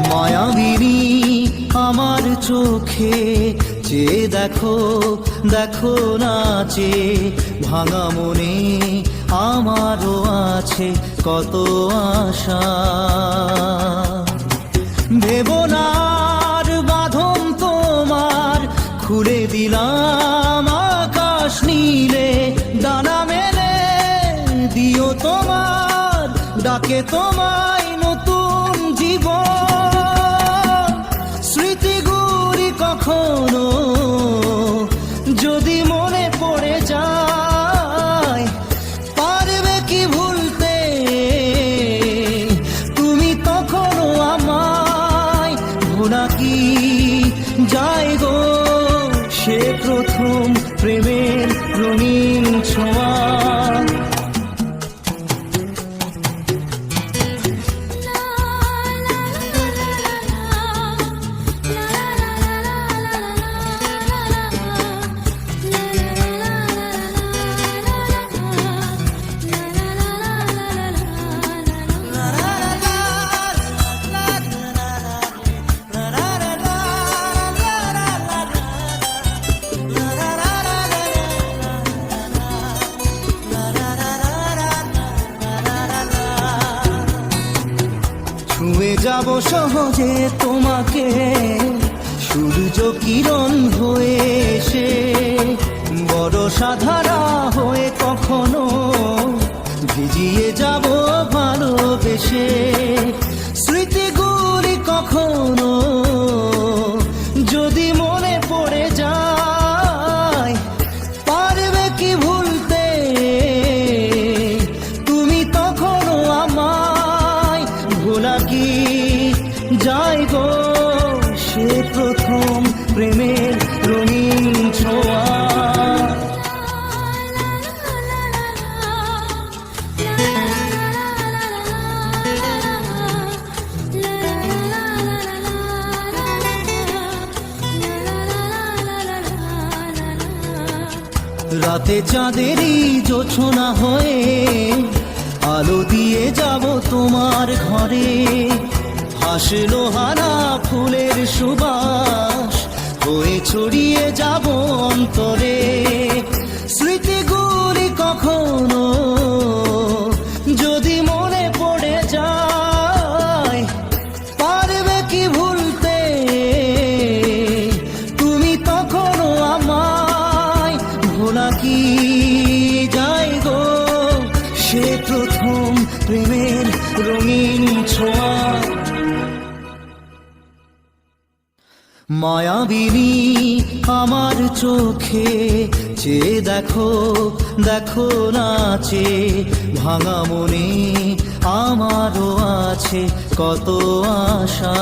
মায়াবিনী আমার চোখে চেয়ে দেখো, দেখো নাচে ভাঙা মনে আমারও আছে কত আশা। ভেবনার বাঁধন তোমার খুলে দিলাম আকাশ নীলে, ডানা মেলে দিও তোমার ডাকে তোমায় নতুন জীবন। স্মৃতিগুলি কখনো যদি মনে পড়ে যায়, পারবে কি ভুলতে তুমি তখনো আমায়? ভোলা কি যায় গো সে প্রথম প্রেমের রঙিন ছোঁয়া। ছুঁয়ে যাব সহজে তোমাকে সূর্য কিরণ হয়ে এসে, বড় সাধারা হয়ে কখনো ভিজিয়ে যাব ভালোবেসে। স্মৃতিগুলি কখনো যদি মনে পড়ে যায়, পারবে কি ভুলতে তুমি তখনো আমায়? ভোলা কি যায় গো সে প্রথম প্রেমের রঙিন ছোঁয়া। রাতে চাঁদেরই জোছনা হয়ে আলো দিয়ে যাব তোমার ঘরে, হাসলো হারা ফুলের সুবাস হয়ে ছড়িয়ে যাব অন্তরে। স্মৃতিগুলি কখনো যদি মনে পড়ে যায়, পারবে কি ভুলতে তুমি তখনো আমায়? ভোলা কি যায় গো সে প্রথম প্রেমের রঙিন ছোঁয়া। মায়াবিনী আমার চোখে চেয়ে দেখো, দেখো নাচে ভাঙা মনে আমারও আছে কত আশা।